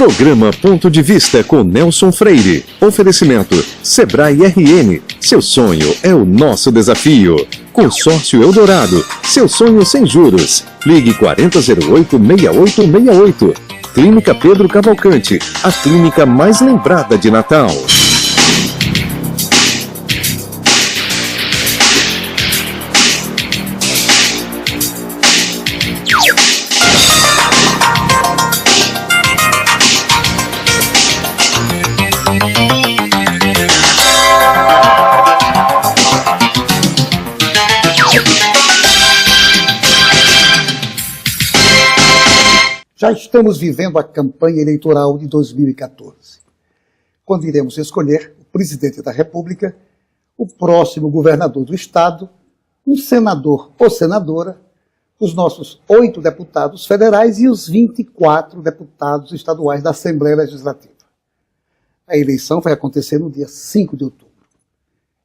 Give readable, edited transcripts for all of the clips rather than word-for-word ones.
Programa Ponto de Vista com Nelson Freire. Oferecimento Sebrae RN. Seu sonho é o nosso desafio. Consórcio Eldorado. Seu sonho sem juros. Ligue 4008-6868. Clínica Pedro Cavalcante. A clínica mais lembrada de Natal. Já estamos vivendo a campanha eleitoral de 2014, quando iremos escolher o presidente da República, o próximo governador do Estado, um senador ou senadora, os nossos 8 deputados federais e os 24 deputados estaduais da Assembleia Legislativa. A eleição vai acontecer no dia 5 de outubro.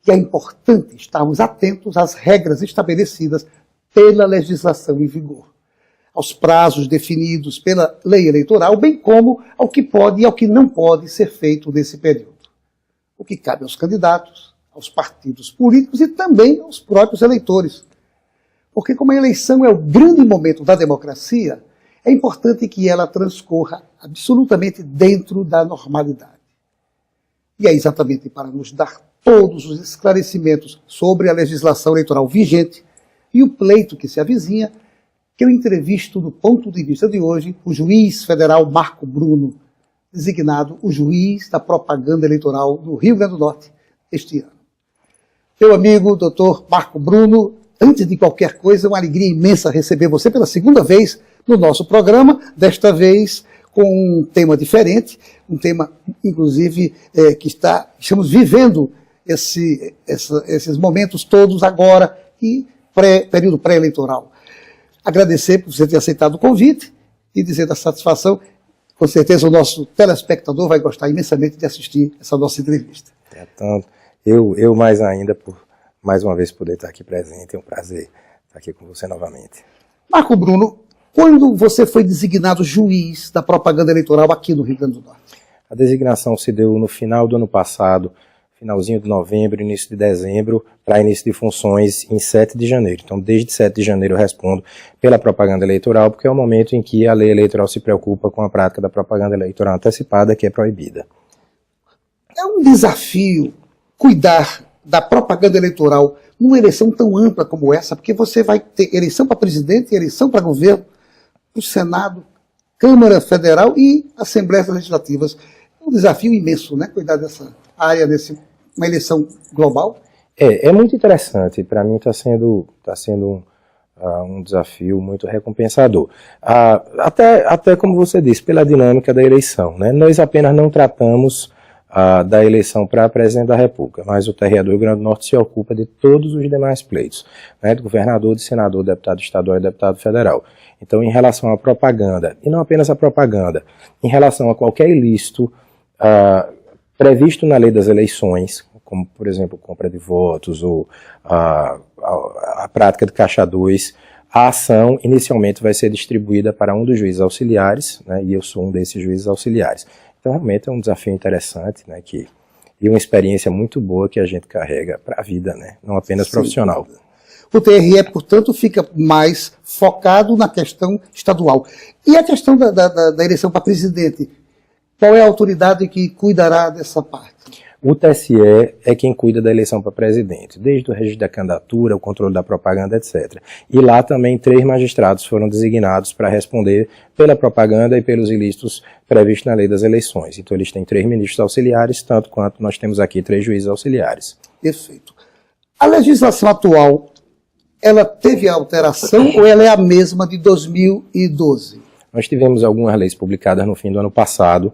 E é importante estarmos atentos às regras estabelecidas pela legislação em vigor, aos prazos definidos pela lei eleitoral, bem como ao que pode e ao que não pode ser feito nesse período. O que cabe aos candidatos, aos partidos políticos e também aos próprios eleitores. Porque como a eleição é o grande momento da democracia, é importante que ela transcorra absolutamente dentro da normalidade. E é exatamente para nos dar todos os esclarecimentos sobre a legislação eleitoral vigente e o pleito que se avizinha, que eu entrevisto, do ponto de vista de hoje, o juiz federal Marco Bruno, designado o juiz da propaganda eleitoral do Rio Grande do Norte este ano. Meu amigo, doutor Marco Bruno, antes de qualquer coisa, é uma alegria imensa receber você pela segunda vez no nosso programa, desta vez com um tema diferente, um tema, inclusive, que estamos vivendo esses momentos todos agora e período pré-eleitoral. Agradecer por você ter aceitado o convite e dizer da satisfação. Com certeza o nosso telespectador vai gostar imensamente de assistir essa nossa entrevista. Tanto. Eu mais ainda por mais uma vez poder estar aqui presente. É um prazer estar aqui com você novamente. Marco Bruno, quando você foi designado juiz da propaganda eleitoral aqui no Rio Grande do Norte? A designação se deu no final do ano passado, finalzinho de novembro, início de dezembro, para início de funções em 7 de janeiro. Então, desde 7 de janeiro eu respondo pela propaganda eleitoral, porque é o momento em que a lei eleitoral se preocupa com a prática da propaganda eleitoral antecipada, que é proibida. É um desafio cuidar da propaganda eleitoral numa eleição tão ampla como essa, porque você vai ter eleição para presidente, eleição para governo, para o Senado, Câmara Federal e Assembleias Legislativas. É um desafio imenso, né? Cuidar dessa área, uma eleição global. É muito interessante. Para mim está sendo um desafio muito recompensador. Até como você disse, pela dinâmica da eleição, né? Nós apenas não tratamos da eleição para presidente da República, mas o TRE do Rio Grande do Norte se ocupa de todos os demais pleitos, né? De governador, de senador, deputado estadual e deputado federal. Então, em relação à propaganda, e não apenas à propaganda, em relação a qualquer ilícito previsto na lei das eleições, como, por exemplo, compra de votos ou a prática de caixa 2, a ação inicialmente vai ser distribuída para um dos juízes auxiliares, né, e eu sou um desses juízes auxiliares. Então, realmente é um desafio interessante, né, e uma experiência muito boa que a gente carrega para a vida, né, não apenas profissional. O TRE, portanto, fica mais focado na questão estadual. E a questão da eleição para presidente? Qual é a autoridade que cuidará dessa parte? O TSE é quem cuida da eleição para presidente, desde o registro da candidatura, o controle da propaganda, etc. E lá também 3 magistrados foram designados para responder pela propaganda e pelos ilícitos previstos na lei das eleições. Então eles têm 3 ministros auxiliares, tanto quanto nós temos aqui 3 juízes auxiliares. Perfeito. A legislação atual, ela teve alteração ou ela é a mesma de 2012? Nós tivemos algumas leis publicadas no fim do ano passado,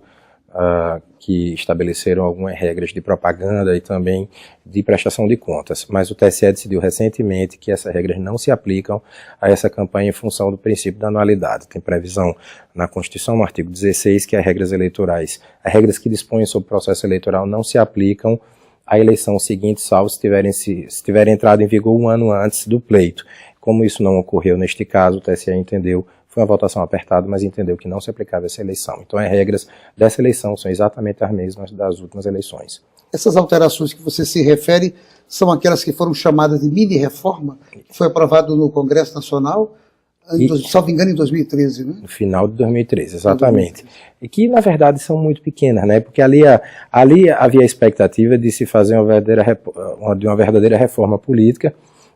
que estabeleceram algumas regras de propaganda e também de prestação de contas, mas o TSE decidiu recentemente que essas regras não se aplicam a essa campanha em função do princípio da anualidade. Tem previsão na Constituição, no artigo 16, que as regras eleitorais, as regras que dispõem sobre o processo eleitoral não se aplicam à eleição seguinte, salvo se tiver entrado em vigor um ano antes do pleito. Como isso não ocorreu neste caso, o TSE entendeu Foi uma votação apertada, mas entendeu que não se aplicava essa eleição. Então as regras dessa eleição são exatamente as mesmas das últimas eleições. Essas alterações que você se refere são aquelas que foram chamadas de mini-reforma, que foi aprovado no Congresso Nacional, salvo engano, em 2013, né? No final de 2013, exatamente. E que, na verdade, são muito pequenas, né? Porque ali havia a expectativa de se fazer uma verdadeira reforma política,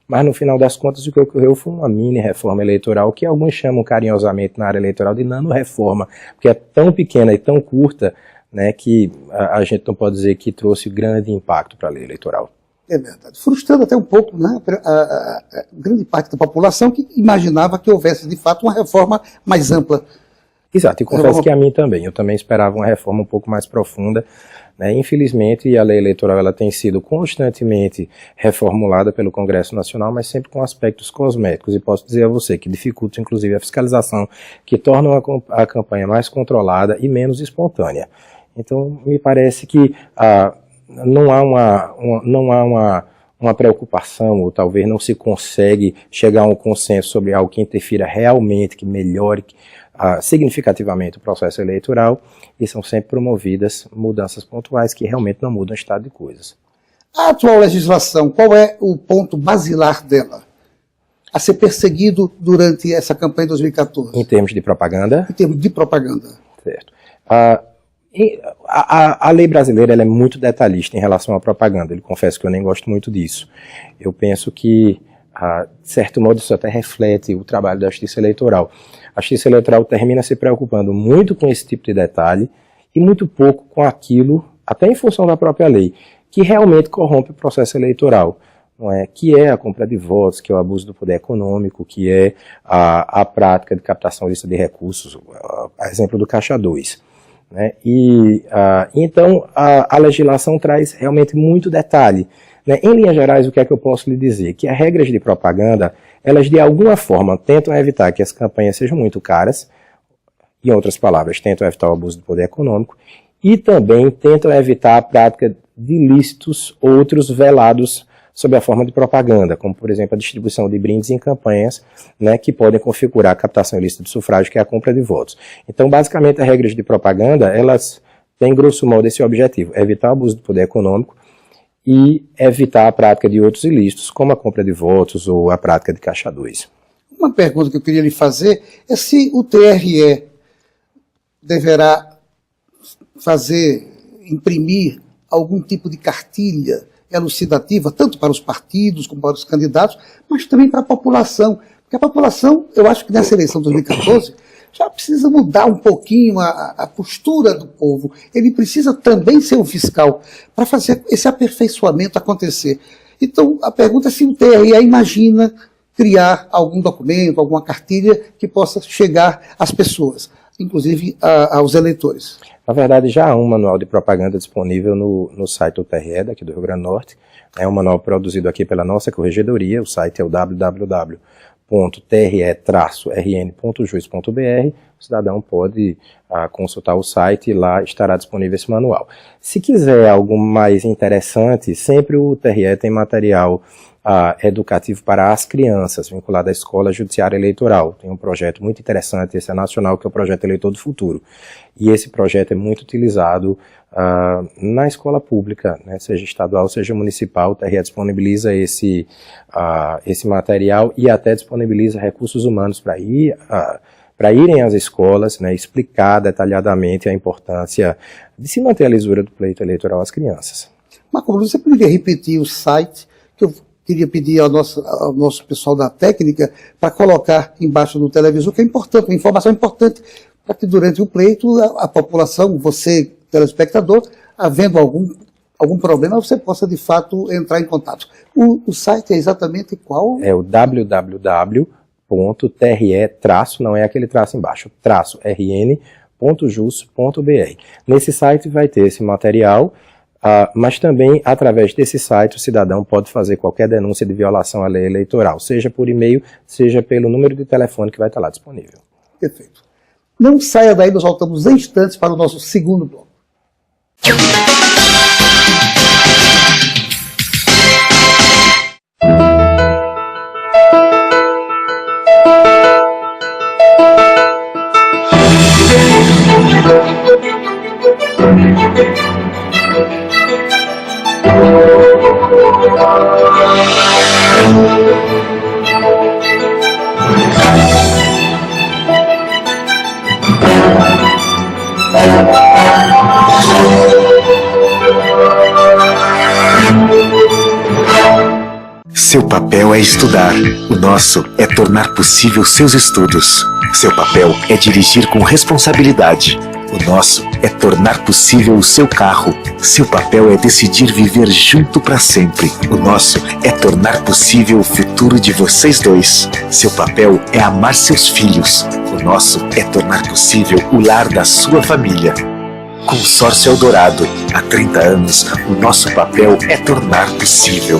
mas no final das contas o que ocorreu foi uma mini-reforma eleitoral, que alguns chamam carinhosamente na área eleitoral de nano-reforma, porque é tão pequena e tão curta, né, que a gente não pode dizer que trouxe grande impacto para a lei eleitoral. É verdade. Frustrando até um pouco, né, a grande parte da população que imaginava que houvesse, de fato, uma reforma mais ampla. Exato, e confesso que a mim também. Eu também esperava uma reforma um pouco mais profunda, né? Infelizmente, a lei eleitoral ela tem sido constantemente reformulada pelo Congresso Nacional, mas sempre com aspectos cosméticos. E posso dizer a você que dificulta, inclusive, a fiscalização, que tornam a campanha mais controlada e menos espontânea. Então, me parece que não há uma preocupação, ou talvez não se consegue chegar a um consenso sobre algo que interfira realmente, que melhore significativamente o processo eleitoral, e são sempre promovidas mudanças pontuais que realmente não mudam o estado de coisas. A atual legislação, qual é o ponto basilar dela a ser perseguido durante essa campanha de 2014? Em termos de propaganda? Em termos de propaganda. Certo. A lei brasileira ela é muito detalhista em relação à propaganda. Eu confesso que eu nem gosto muito disso. Eu penso que, de certo modo, isso até reflete o trabalho da Justiça Eleitoral. A Justiça Eleitoral termina se preocupando muito com esse tipo de detalhe e muito pouco com aquilo, até em função da própria lei, que realmente corrompe o processo eleitoral. Não é? Que é a compra de votos, que é o abuso do poder econômico, que é a prática de captação ilícita de recursos, a exemplo do Caixa 2. Né? Então, a legislação traz realmente muito detalhe. Né? Em linhas gerais, o que é que eu posso lhe dizer? Que as regras de propaganda, elas de alguma forma tentam evitar que as campanhas sejam muito caras, em outras palavras, tentam evitar o abuso do poder econômico, e também tentam evitar a prática de ilícitos outros velados sob a forma de propaganda, como, por exemplo, a distribuição de brindes em campanhas, né, que podem configurar a captação ilícita de sufrágio, que é a compra de votos. Então, basicamente, as regras de propaganda, elas têm, grosso modo, esse objetivo, evitar o abuso do poder econômico e evitar a prática de outros ilícitos, como a compra de votos ou a prática de Caixa 2. Uma pergunta que eu queria lhe fazer é se o TRE deverá imprimir algum tipo de cartilha elucidativa, tanto para os partidos como para os candidatos, mas também para a população. Porque a população, eu acho que nessa eleição de 2014, já precisa mudar um pouquinho a postura do povo. Ele precisa também ser um fiscal para fazer esse aperfeiçoamento acontecer. Então, a pergunta é se o TRE imagina criar algum documento, alguma cartilha que possa chegar às pessoas, inclusive aos eleitores. Na verdade, já há um manual de propaganda disponível no site do TRE, daqui do Rio Grande do Norte. É um manual produzido aqui pela nossa corregedoria. O site é o www.tre-rn.jus.br. O cidadão pode consultar o site e lá estará disponível esse manual. Se quiser algo mais interessante, sempre o TRE tem material educativo para as crianças, vinculado à Escola Judiciária Eleitoral. Tem um projeto muito interessante, esse é nacional, que é o Projeto Eleitor do Futuro. E esse projeto é muito utilizado na escola pública, né, seja estadual, seja municipal. O TRE disponibiliza esse material e até disponibiliza recursos humanos para irem às escolas, né, explicar detalhadamente a importância de se manter a lisura do pleito eleitoral às crianças. Marco, você poderia repetir o site, que eu queria pedir ao nosso pessoal da técnica para colocar embaixo do televisor, que é importante, uma informação importante, para que durante o pleito a população, você, telespectador, havendo algum problema, você possa de fato entrar em contato. O site é exatamente qual? É o www.tre- não é aquele traço embaixo, -rn.jus.br. Nesse site vai ter esse material, mas também, através desse site, o cidadão pode fazer qualquer denúncia de violação à lei eleitoral, seja por e-mail, seja pelo número de telefone que vai estar lá disponível. Perfeito. Não saia daí, nós voltamos em instantes para o nosso segundo bloco. Seu papel é estudar, o nosso é tornar possível seus estudos. Seu papel é dirigir com responsabilidade, o nosso é tornar possível o seu carro. Seu papel é decidir viver junto para sempre, o nosso é tornar possível o futuro de vocês dois. Seu papel é amar seus filhos, o nosso é tornar possível o lar da sua família. Consórcio Eldorado, há 30 anos, o nosso papel é tornar possível.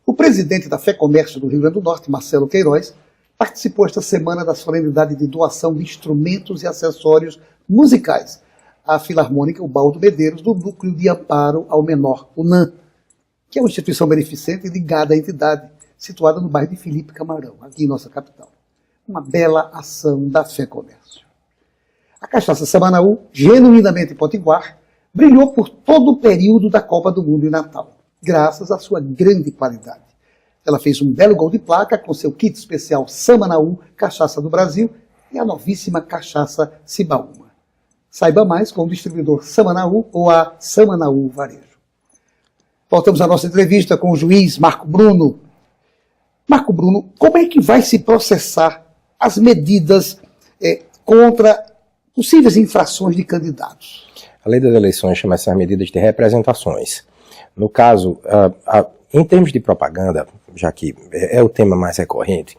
O presidente da FEComércio do Rio Grande do Norte, Marcelo Queiroz, participou esta semana da solenidade de doação de instrumentos e acessórios musicais à Filarmônica Ubaldo Medeiros, do Núcleo de Amparo ao Menor, UNAM, que é uma instituição beneficente ligada à entidade, situada no bairro de Felipe Camarão, aqui em nossa capital. Uma bela ação da FEComércio. A cachaça Samanaú, genuinamente potiguar, brilhou por todo o período da Copa do Mundo em Natal, graças à sua grande qualidade. Ela fez um belo gol de placa com seu kit especial Samanaú, Cachaça do Brasil, e a novíssima cachaça Cibaúma. Saiba mais com o distribuidor Samanaú ou a Samanaú Varejo. Voltamos à nossa entrevista com o juiz Marco Bruno. Marco Bruno, como é que vai se processar as medidas contra possíveis infrações de candidatos? A lei das eleições chama essas medidas de representações. No caso, em termos de propaganda, já que é o tema mais recorrente,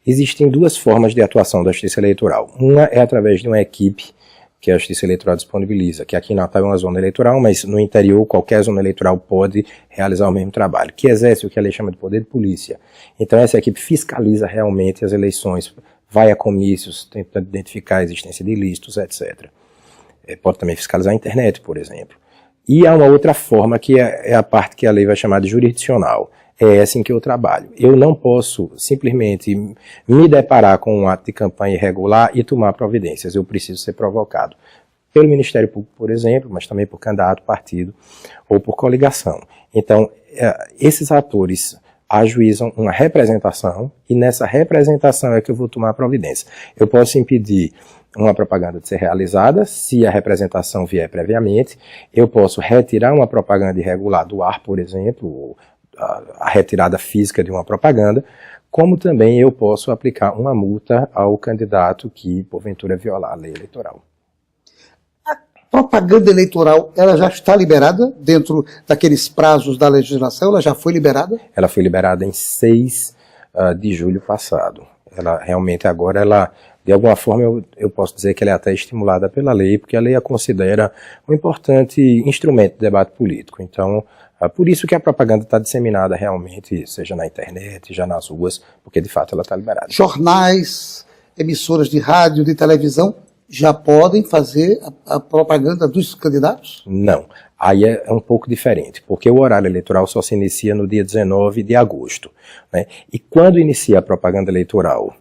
existem duas formas de atuação da Justiça Eleitoral. Uma é através de uma equipe que a Justiça Eleitoral disponibiliza, que aqui em Natal é uma zona eleitoral, mas no interior qualquer zona eleitoral pode realizar o mesmo trabalho, que exerce o que a lei chama de poder de polícia. Então essa equipe fiscaliza realmente as eleições, vai a comícios, tenta identificar a existência de ilícitos, etc. Pode também fiscalizar a internet, por exemplo. E há uma outra forma que é a parte que a lei vai chamar de jurisdicional. É essa em que eu trabalho. Eu não posso simplesmente me deparar com um ato de campanha irregular e tomar providências. Eu preciso ser provocado pelo Ministério Público, por exemplo, mas também por candidato, partido ou por coligação. Então, esses atores ajuizam uma representação e nessa representação é que eu vou tomar providência. Eu posso impedir uma propaganda de ser realizada, se a representação vier previamente. Eu posso retirar uma propaganda irregular do ar, por exemplo, a retirada física de uma propaganda, como também eu posso aplicar uma multa ao candidato que, porventura, violar a lei eleitoral. A propaganda eleitoral, ela já está liberada dentro daqueles prazos da legislação? Ela já foi liberada? Ela foi liberada em 6 de julho passado. Ela realmente agora, de alguma forma, eu posso dizer que ela é até estimulada pela lei, porque a lei a considera um importante instrumento de debate político. Então, por isso que a propaganda está disseminada realmente, seja na internet, já nas ruas, porque de fato ela está liberada. Jornais, emissoras de rádio, de televisão, já podem fazer a propaganda dos candidatos? Não, aí é um pouco diferente, porque o horário eleitoral só se inicia no dia 19 de agosto. Né? E quando inicia a propaganda eleitoral,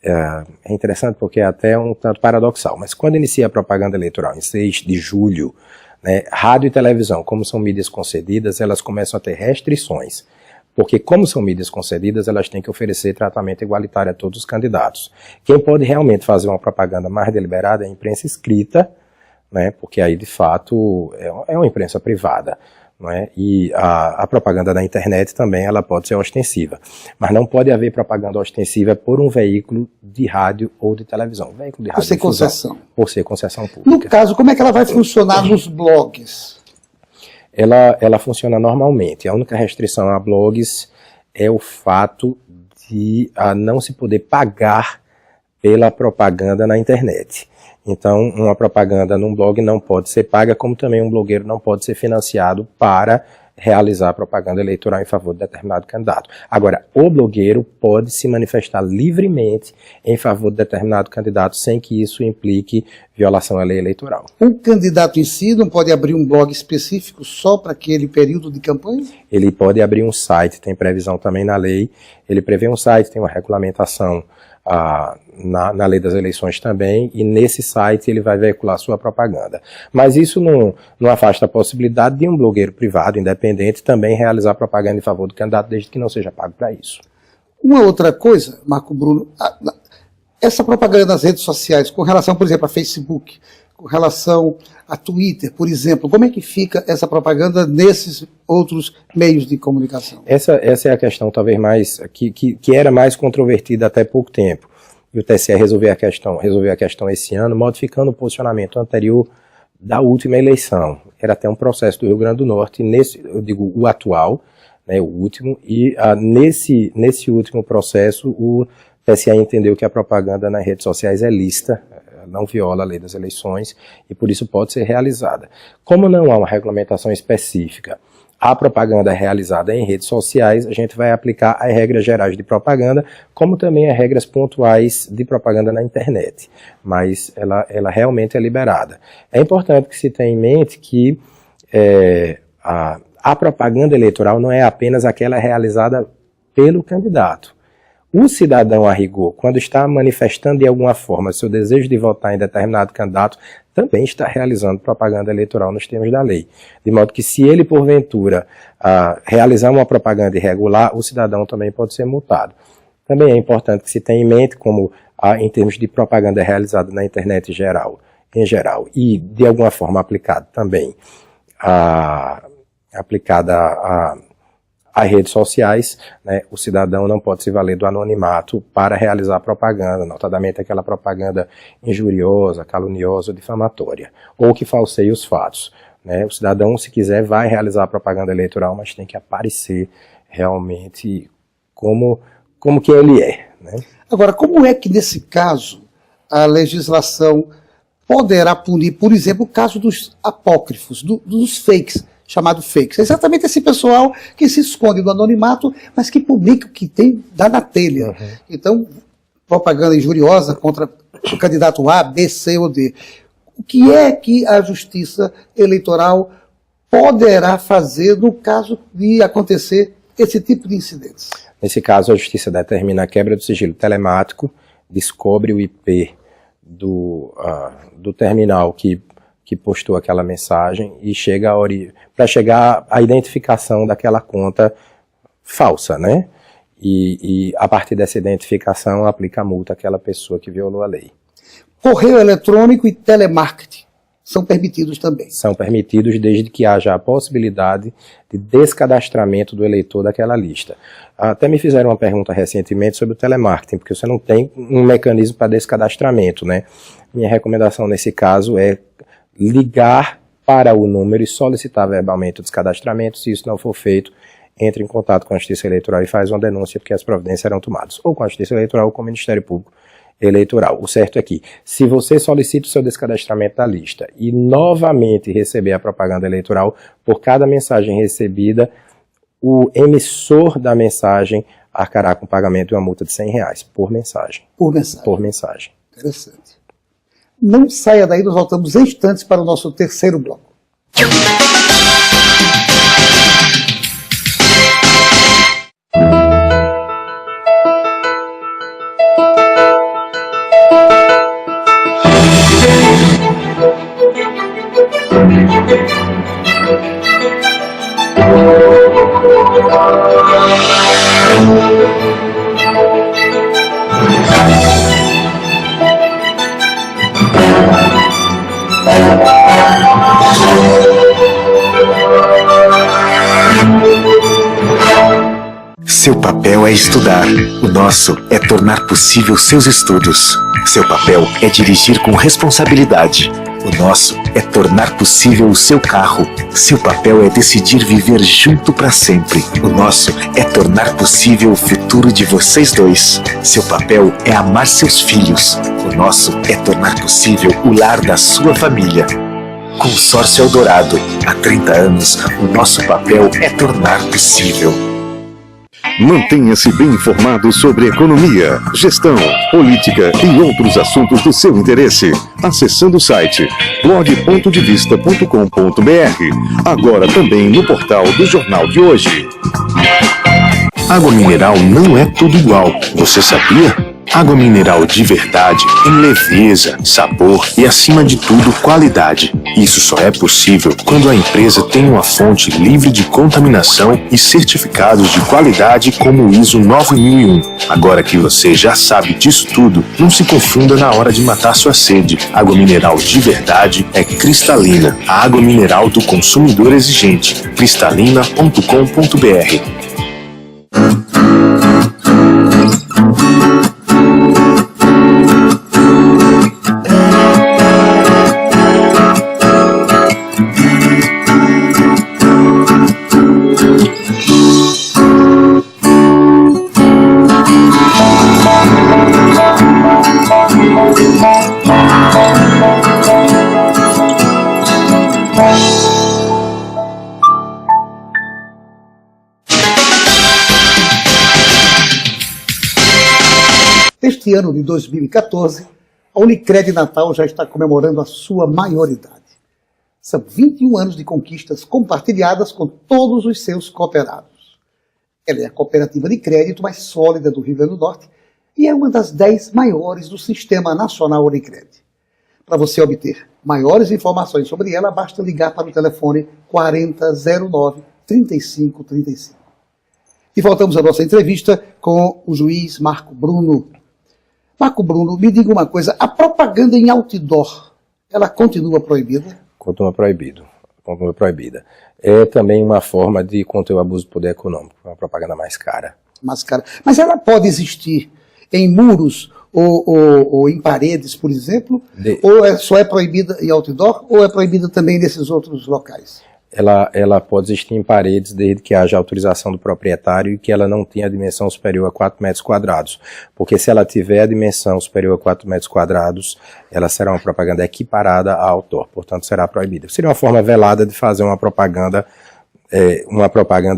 é interessante porque é até um tanto paradoxal, mas quando inicia a propaganda eleitoral em 6 de julho, né, rádio e televisão, como são mídias concedidas, elas começam a ter restrições. Porque como são mídias concedidas, elas têm que oferecer tratamento igualitário a todos os candidatos. Quem pode realmente fazer uma propaganda mais deliberada é a imprensa escrita, né, porque aí de fato é uma imprensa privada. Não é? E a propaganda da internet também ela pode ser ostensiva. Mas não pode haver propaganda ostensiva por um veículo de rádio ou de televisão. Veículo de rádio por ser concessão. Por ser concessão pública. No caso, como é que ela vai funcionar nos blogs? Ela funciona normalmente. A única restrição a blogs é o fato de não se poder pagar pela propaganda na internet. Então, uma propaganda num blog não pode ser paga, como também um blogueiro não pode ser financiado para realizar propaganda eleitoral em favor de determinado candidato. Agora, o blogueiro pode se manifestar livremente em favor de determinado candidato sem que isso implique violação à lei eleitoral. Um candidato em si não pode abrir um blog específico só para aquele período de campanha? Ele pode abrir um site, tem previsão também na lei, ele prevê um site, tem uma regulamentação na lei das eleições também, e nesse site ele vai veicular sua propaganda. Mas isso não afasta a possibilidade de um blogueiro privado, independente, também realizar propaganda em favor do candidato, desde que não seja pago para isso. Uma outra coisa, Marco Bruno, essa propaganda nas redes sociais, com relação, por exemplo, a Facebook, com relação a Twitter, por exemplo, como é que fica essa propaganda nesses outros meios de comunicação? Essa é a questão talvez mais, que era mais controvertida até pouco tempo. E o TSE resolveu a questão esse ano, modificando o posicionamento anterior da última eleição. Era até um processo do Rio Grande do Norte, eu digo o atual, né, o último, e nesse último processo o TSE entendeu que a propaganda nas redes sociais é lícita, não viola a lei das eleições e por isso pode ser realizada. Como não há uma regulamentação específica, a propaganda realizada em redes sociais, a gente vai aplicar as regras gerais de propaganda, como também as regras pontuais de propaganda na internet, mas ela realmente é liberada. É importante que se tenha em mente que a propaganda eleitoral não é apenas aquela realizada pelo candidato. O cidadão, a rigor, quando está manifestando de alguma forma seu desejo de votar em determinado candidato, também está realizando propaganda eleitoral nos termos da lei. De modo que se ele, porventura, realizar uma propaganda irregular, o cidadão também pode ser multado. Também é importante que se tenha em mente, como em termos de propaganda realizada na internet em geral, e de alguma forma aplicada também, as redes sociais, né, o cidadão não pode se valer do anonimato para realizar propaganda, notadamente aquela propaganda injuriosa, caluniosa, difamatória, ou que falseie os fatos. Né. O cidadão, se quiser, vai realizar a propaganda eleitoral, mas tem que aparecer realmente como que ele é. Né. Agora, como é que nesse caso a legislação poderá punir, por exemplo, o caso dos apócrifos, dos fakes, chamado fakes? É exatamente esse pessoal que se esconde do anonimato, mas que publica o que tem, dá na telha. Uhum. Então, propaganda injuriosa contra o candidato A, B, C ou D. O que é que a Justiça Eleitoral poderá fazer no caso de acontecer esse tipo de incidentes? Nesse caso, a Justiça determina a quebra do sigilo telemático, descobre o IP do terminal que postou aquela mensagem e para chegar à identificação daquela conta falsa, né? E a partir dessa identificação aplica a multa àquela pessoa que violou a lei. Correio eletrônico e telemarketing são permitidos também? São permitidos desde que haja a possibilidade de descadastramento do eleitor daquela lista. Até me fizeram uma pergunta recentemente sobre o telemarketing, porque você não tem um mecanismo para descadastramento, né? Minha recomendação nesse caso é ligar para o número e solicitar verbalmente o descadastramento. Se isso não for feito, entre em contato com a Justiça Eleitoral e faz uma denúncia, porque as providências serão tomadas, ou com a Justiça Eleitoral ou com o Ministério Público Eleitoral. O certo é que, se você solicita o seu descadastramento da lista e novamente receber a propaganda eleitoral, por cada mensagem recebida, o emissor da mensagem arcará com pagamento de uma multa de R$100 por mensagem. Por mensagem. Por mensagem. Interessante. Não saia daí, nós voltamos em instantes para o nosso terceiro bloco. Seu papel é estudar, o nosso é tornar possível seus estudos. Seu papel é dirigir com responsabilidade, O nosso é tornar possível o seu carro. Seu papel é decidir viver junto para sempre. O nosso é tornar possível o futuro de vocês dois. Seu papel é amar seus filhos. O nosso é tornar possível o lar da sua família. Consórcio Eldorado. Há 30 anos, o nosso papel é tornar possível. Mantenha-se bem informado sobre economia, gestão, política e outros assuntos do seu interesse, acessando o site blog.devista.com.br, agora também no portal do Jornal de Hoje. Água mineral não é tudo igual, você sabia? Água mineral de verdade tem leveza, sabor e, acima de tudo, qualidade. Isso só é possível quando a empresa tem uma fonte livre de contaminação e certificados de qualidade como o ISO 9001. Agora que você já sabe disso tudo, não se confunda na hora de matar sua sede. Água mineral de verdade é cristalina, a água mineral do consumidor exigente. cristalina.com.br. Este ano de 2014, a Unicred Natal já está comemorando a sua maioridade. São 21 anos de conquistas compartilhadas com todos os seus cooperados. Ela é a cooperativa de crédito mais sólida do Rio Grande do Norte e é uma das 10 maiores do Sistema Nacional Unicred. Para você obter maiores informações sobre ela, basta ligar para o telefone 4009-3535. E voltamos à nossa entrevista com o juiz Marco Bruno. Marco Bruno, me diga uma coisa, a propaganda em outdoor, ela continua proibida? Continua proibida. É também uma forma de conter o abuso do poder econômico, uma propaganda mais cara. Mais cara. Mas ela pode existir em muros ou em paredes, por exemplo? Ou só é proibida em outdoor, ou é proibida também nesses outros locais? Ela pode existir em paredes desde que haja autorização do proprietário e que ela não tenha a dimensão superior a 4 metros quadrados. Porque se ela tiver a dimensão superior a 4 metros quadrados, ela será uma propaganda equiparada a outdoor, portanto será proibida. Seria uma forma velada de fazer uma propaganda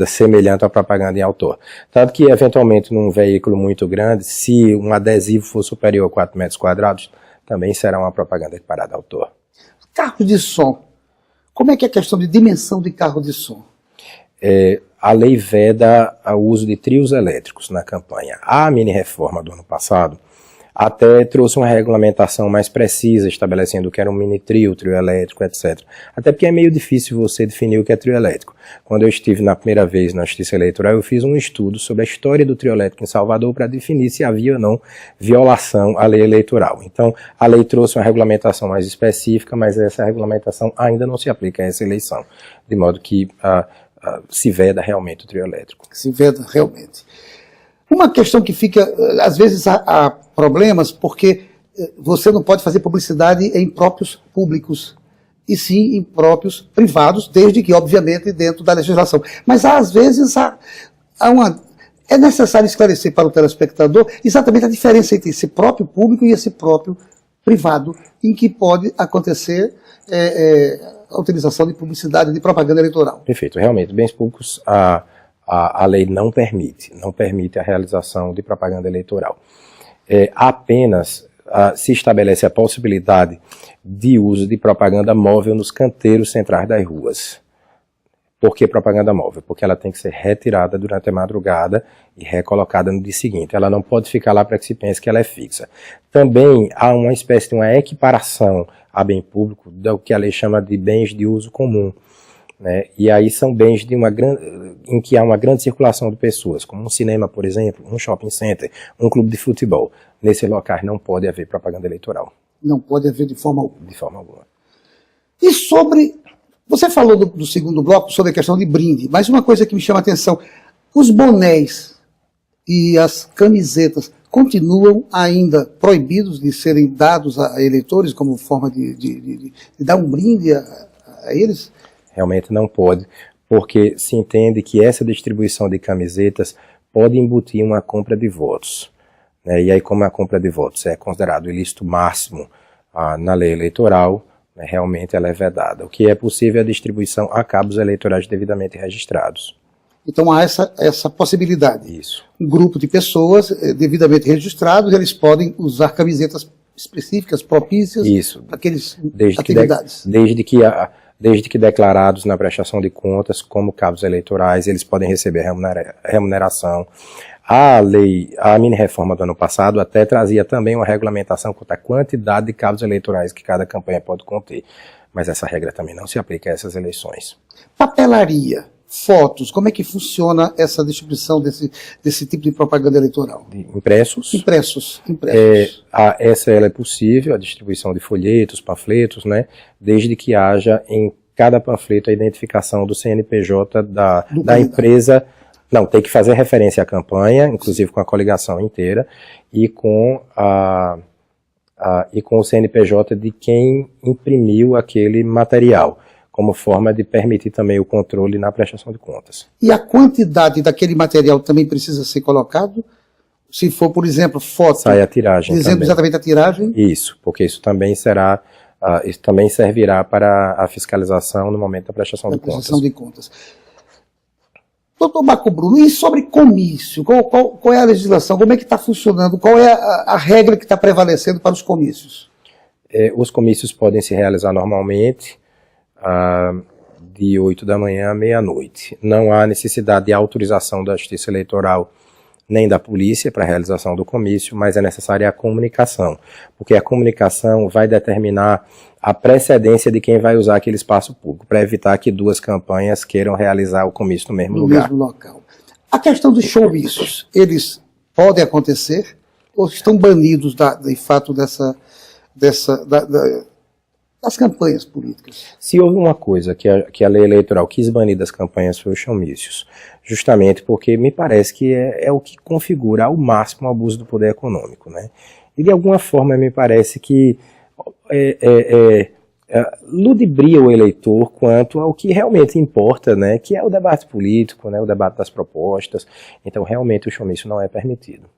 semelhante à propaganda em outdoor. Tanto que, eventualmente, num veículo muito grande, se um adesivo for superior a 4 metros quadrados, também será uma propaganda equiparada a outdoor. Carro de som. Como é que é a questão de dimensão de carro de som? A lei veda o uso de trios elétricos na campanha. A mini-reforma do ano passado até trouxe uma regulamentação mais precisa, estabelecendo o que era um mini-trio, trio elétrico, etc. Até porque é meio difícil você definir o que é trio elétrico. Quando eu estive na primeira vez na Justiça Eleitoral, eu fiz um estudo sobre a história do trio elétrico em Salvador para definir se havia ou não violação à lei eleitoral. Então, a lei trouxe uma regulamentação mais específica, mas essa regulamentação ainda não se aplica a essa eleição, de modo que se veda realmente o trio elétrico. Se veda realmente. Uma questão que fica, às vezes há problemas, porque você não pode fazer publicidade em próprios públicos, e sim em próprios privados, desde que, obviamente, dentro da legislação. Mas, às vezes, é necessário esclarecer para o telespectador exatamente a diferença entre esse próprio público e esse próprio privado, em que pode acontecer a utilização de publicidade, de propaganda eleitoral. Perfeito. Realmente, bens públicos, a lei não permite a realização de propaganda eleitoral. Apenas se estabelece a possibilidade de uso de propaganda móvel nos canteiros centrais das ruas. Por que propaganda móvel? Porque ela tem que ser retirada durante a madrugada e recolocada no dia seguinte. Ela não pode ficar lá para que se pense que ela é fixa. Também há uma espécie de uma equiparação a bem público do que a lei chama de bens de uso comum. Né? E aí são bens em que há uma grande circulação de pessoas, como um cinema, por exemplo, um shopping center, um clube de futebol. Nesses locais não pode haver propaganda eleitoral. Não pode haver de forma alguma. De forma alguma. E sobre... Você falou do segundo bloco sobre a questão de brinde, mas uma coisa que me chama a atenção, os bonés e as camisetas continuam ainda proibidos de serem dados a eleitores como forma de dar um brinde a eles? Realmente não pode, porque se entende que essa distribuição de camisetas pode embutir uma compra de votos. Né? E aí, como a compra de votos é considerado ilícito máximo na lei eleitoral, né, realmente ela é vedada. O que é possível é a distribuição a cabos eleitorais devidamente registrados. Então há essa possibilidade. Isso. Um grupo de pessoas devidamente registrados, eles podem usar camisetas específicas, propícias para aqueles atividades. Desde que declarados na prestação de contas como cabos eleitorais, eles podem receber remuneração. A mini-reforma do ano passado até trazia também uma regulamentação quanto à quantidade de cabos eleitorais que cada campanha pode conter. Mas essa regra também não se aplica a essas eleições. Papelaria, fotos, como é que funciona essa distribuição desse tipo de propaganda eleitoral? Impressos. Impressos. Essa ela é possível, a distribuição de folhetos, panfletos, né, desde que haja em cada panfleto a identificação do CNPJ da empresa. Não, tem que fazer referência à campanha, inclusive com a coligação inteira, e com o CNPJ de quem imprimiu aquele material, como forma de permitir também o controle na prestação de contas. E a quantidade daquele material também precisa ser colocado? Se for, por exemplo, foto, sai a tiragem dizendo também. Exatamente a tiragem? Isso, porque isso também servirá para a fiscalização no momento da prestação de contas. Doutor Marco Bruno, e sobre comício? Qual é a legislação? Como é que está funcionando? Qual é a regra que está prevalecendo para os comícios? Os comícios podem se realizar normalmente de 8 da manhã à meia-noite. Não há necessidade de autorização da Justiça Eleitoral nem da polícia para a realização do comício, mas é necessária a comunicação, porque a comunicação vai determinar a precedência de quem vai usar aquele espaço público, para evitar que duas campanhas queiram realizar o comício no mesmo lugar. No mesmo local. A questão dos showmícios, eles podem acontecer ou estão banidos, de fato, das campanhas políticas? Se houve uma coisa que a lei eleitoral quis banir das campanhas foi os showmícios, justamente porque me parece que é o que configura ao máximo o abuso do poder econômico, né? E de alguma forma me parece que ludibria o eleitor quanto ao que realmente importa, né? Que é o debate político, né? O debate das propostas. Então realmente o showmício não é permitido.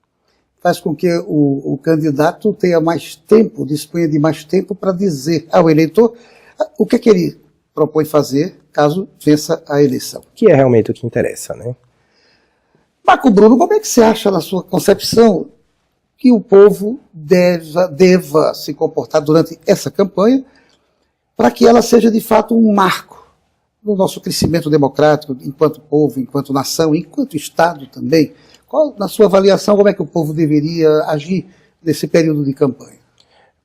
Faz com que o candidato tenha mais tempo, disponha de mais tempo para dizer ao eleitor o que é que ele propõe fazer caso vença a eleição. Que é realmente o que interessa, né? Marco Bruno, como é que você acha, na sua concepção, que o povo deva se comportar durante essa campanha para que ela seja de fato um marco no nosso crescimento democrático, enquanto povo, enquanto nação, enquanto Estado também? Qual, na sua avaliação, como é que o povo deveria agir nesse período de campanha?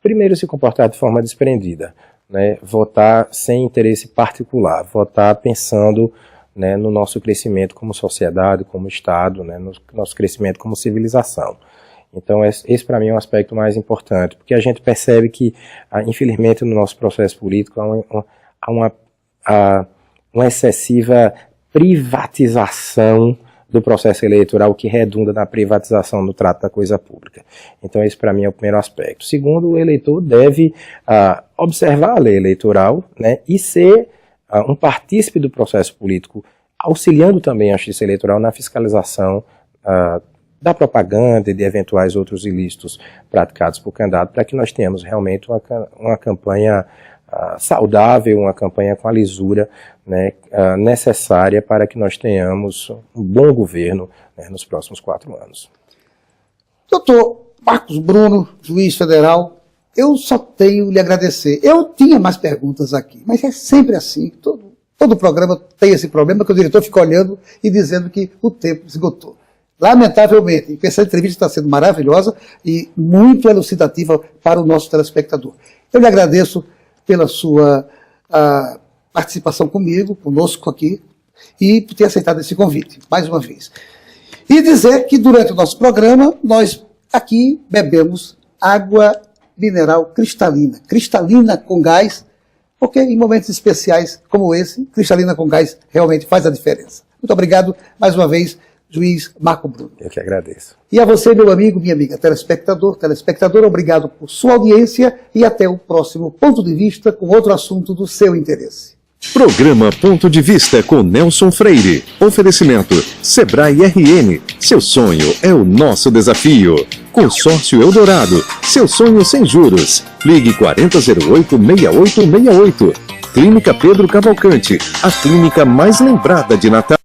Primeiro, se comportar de forma desprendida, né? Votar sem interesse particular, votar pensando, né, no nosso crescimento como sociedade, como Estado, né, no nosso crescimento como civilização. Então esse para mim é um aspecto mais importante, porque a gente percebe que, infelizmente, no nosso processo político há uma excessiva privatização do processo eleitoral que redunda na privatização do trato da coisa pública. Então esse para mim é o primeiro aspecto. Segundo, o eleitor deve observar a lei eleitoral, né, e ser um partícipe do processo político, auxiliando também a Justiça Eleitoral na fiscalização da propaganda e de eventuais outros ilícitos praticados por candidato, para que nós tenhamos realmente uma campanha saudável, uma campanha com a lisura, né, necessária para que nós tenhamos um bom governo, né, nos próximos 4 anos. Doutor Marcos Bruno, juiz federal, eu só tenho lhe agradecer. Eu tinha mais perguntas aqui, mas é sempre assim. Todo programa tem esse problema que o diretor fica olhando e dizendo que o tempo esgotou. Lamentavelmente, essa entrevista está sendo maravilhosa e muito elucidativa para o nosso telespectador. Eu lhe agradeço pela sua participação conosco aqui, e por ter aceitado esse convite, mais uma vez. E dizer que durante o nosso programa, nós aqui bebemos água mineral cristalina com gás, porque em momentos especiais como esse, cristalina com gás realmente faz a diferença. Muito obrigado mais uma vez, juiz Marco Bruno. Eu que agradeço. E a você, meu amigo, minha amiga, telespectador, obrigado por sua audiência e até o próximo Ponto de Vista com outro assunto do seu interesse. Programa Ponto de Vista com Nelson Freire. Oferecimento Sebrae RN. Seu sonho é o nosso desafio. Consórcio Eldorado. Seu sonho sem juros. Ligue 4008-6868. Clínica Pedro Cavalcante. A clínica mais lembrada de Natal.